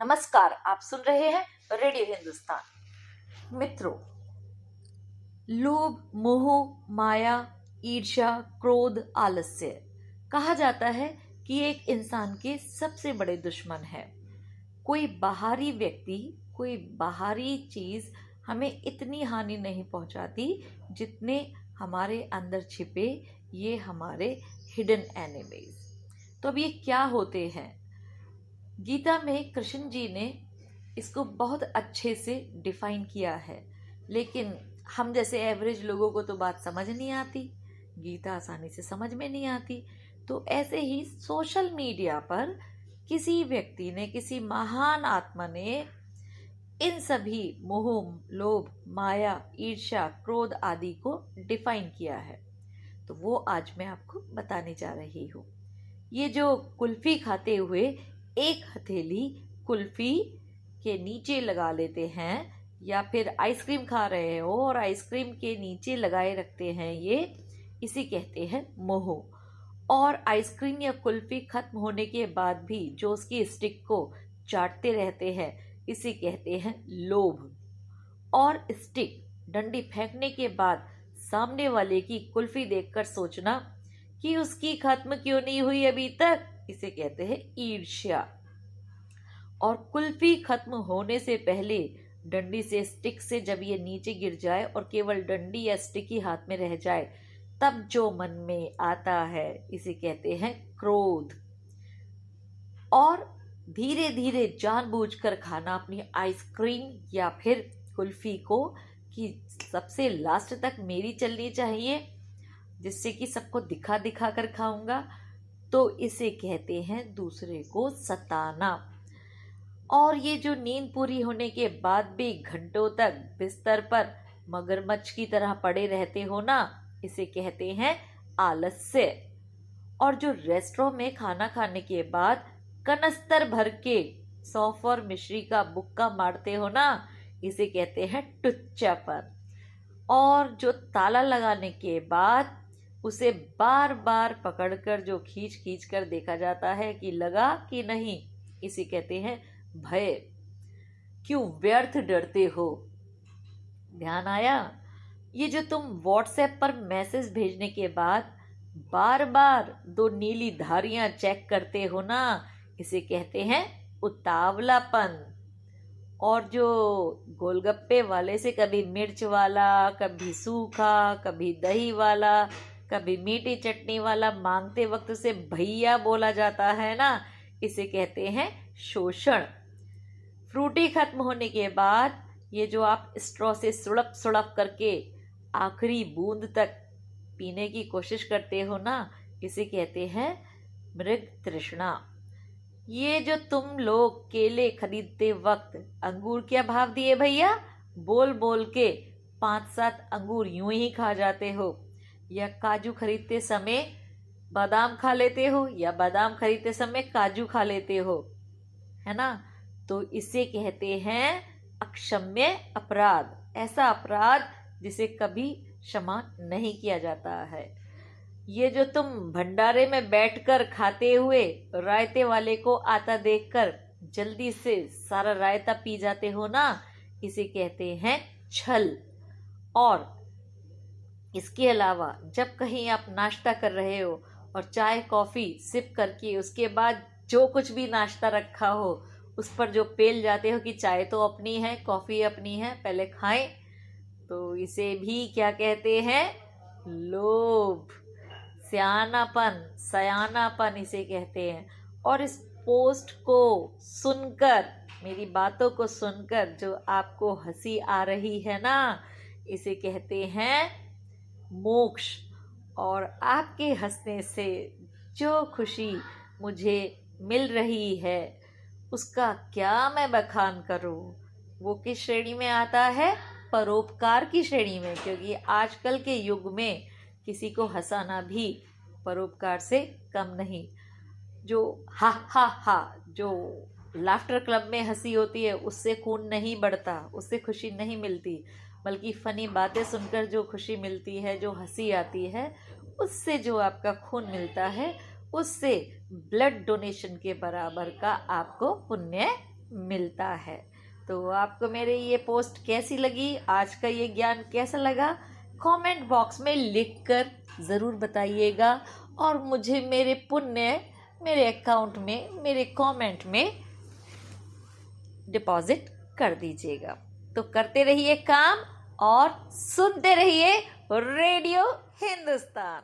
नमस्कार, आप सुन रहे हैं रेडियो हिंदुस्तान। मित्रों, लोभ, मोह, माया, ईर्ष्या, क्रोध, आलस्य कहा जाता है कि एक इंसान के सबसे बड़े दुश्मन है। कोई बाहरी व्यक्ति, कोई बाहरी चीज हमें इतनी हानि नहीं पहुंचाती जितने हमारे अंदर छिपे ये हमारे हिडन एनिमीज। तो अब ये क्या होते हैं? गीता में कृष्ण जी ने इसको बहुत अच्छे से डिफाइन किया है, लेकिन हम जैसे एवरेज लोगों को तो बात समझ नहीं आती, गीता आसानी से समझ में नहीं आती। तो ऐसे ही सोशल मीडिया पर किसी व्यक्ति ने, किसी महान आत्मा ने इन सभी मोह, लोभ, माया, ईर्ष्या, क्रोध आदि को डिफाइन किया है। तो वो आज मैं आपको बताने जा रही हूँ। ये जो कुल्फी खाते हुए एक हथेली कुल्फी के नीचे लगा लेते हैं, या फिर आइसक्रीम खा रहे हो और आइसक्रीम के नीचे लगाए रखते हैं, ये इसी कहते हैं मोह। और आइसक्रीम या कुल्फी खत्म होने के बाद भी जो उसकी स्टिक को चाटते रहते हैं, इसे कहते हैं लोभ। और स्टिक, डंडी फेंकने के बाद सामने वाले की कुल्फी देखकर सोचना कि उसकी खत्म क्यों नहीं हुई अभी तक, इसे कहते हैं ईर्ष्या। और कुल्फी खत्म होने से पहले डंडी से, स्टिक से जब ये नीचे गिर जाए और केवल डंडी या स्टिक ही हाथ में रह जाए, तब जो मन में आता है इसे कहते हैं क्रोध। और धीरे धीरे जानबूझकर खाना अपनी आइसक्रीम या फिर कुल्फी को कि सबसे लास्ट तक मेरी चलनी चाहिए, जिससे कि सबको दिखा दिखा कर खाऊंगा, तो इसे कहते हैं दूसरे को सताना। और ये जो नींद पूरी होने के बाद भी घंटों तक बिस्तर पर मगरमच्छ की तरह पड़े रहते हो ना, इसे कहते हैं आलस्य। और जो रेस्टोरेंट में खाना खाने के बाद कनस्तर भर के सौंफ और मिश्री का बुक्का मारते हो ना, इसे कहते हैं टुच्चापन। और जो ताला लगाने के बाद उसे बार बार पकड़कर जो खींच खींच कर देखा जाता है कि लगा कि नहीं, इसे कहते हैं भय। क्यों व्यर्थ डरते हो? ध्यान आया? ये जो तुम व्हाट्सएप पर मैसेज भेजने के बाद बार बार दो नीली धारियां चेक करते हो ना, इसे कहते हैं उतावलापन। और जो गोलगप्पे वाले से कभी मिर्च वाला, कभी सूखा, कभी दही वाला, कभी मीठी चटनी वाला मांगते वक्त उसे भैया बोला जाता है ना, इसे कहते हैं शोषण। फ्रूटी खत्म होने के बाद ये जो आप स्ट्रॉ से सुड़प सुड़प करके आखिरी बूंद तक पीने की कोशिश करते हो ना, इसे कहते हैं मृग तृष्णा। ये जो तुम लोग केले खरीदते वक्त अंगूर क्या भाव दिए भैया बोल बोल के 5-7 अंगूर यूं ही खा जाते हो, या काजू खरीदते समय बादाम खा लेते हो, या बादाम खरीदते समय काजू खा लेते हो, है ना? तो इसे कहते हैं अक्षम्य अपराध। ऐसा अपराध जिसे कभी क्षमा नहीं किया जाता है। ये जो तुम भंडारे में बैठकर खाते हुए रायते वाले को आता देखकर जल्दी से सारा रायता पी जाते हो ना, इसे कहते हैं छल। और इसके अलावा जब कहीं आप नाश्ता कर रहे हो और चाय कॉफी सिप करके उसके बाद जो कुछ भी नाश्ता रखा हो उस पर जो पेल जाते हो कि चाय तो अपनी है, कॉफी अपनी है, पहले खाएं, तो इसे भी क्या कहते हैं? लोभ, सयानापन, सयानापन इसे कहते हैं। और इस पोस्ट को सुनकर, मेरी बातों को सुनकर जो आपको हंसी आ रही है ना, इसे कहते हैं मोक्ष। और आपके हंसने से जो खुशी मुझे मिल रही है उसका क्या मैं बखान करूं? वो किस श्रेणी में आता है? परोपकार की श्रेणी में, क्योंकि आजकल के युग में किसी को हंसाना भी परोपकार से कम नहीं। जो हा हा हा, जो लाफ्टर क्लब में हंसी होती है, उससे खून नहीं बढ़ता, उससे खुशी नहीं मिलती, बल्कि फनी बातें सुनकर जो खुशी मिलती है, जो हंसी आती है, उससे जो आपका खून मिलता है, उससे ब्लड डोनेशन के बराबर का आपको पुण्य मिलता है। तो आपको मेरे ये पोस्ट कैसी लगी, आज का ये ज्ञान कैसा लगा, कमेंट बॉक्स में लिखकर ज़रूर बताइएगा और मुझे मेरे पुण्य मेरे अकाउंट में, मेरे कमेंट में डिपॉजिट कर दीजिएगा। तो करते रहिए काम और सुनते रहिए रेडियो हिंदुस्तान।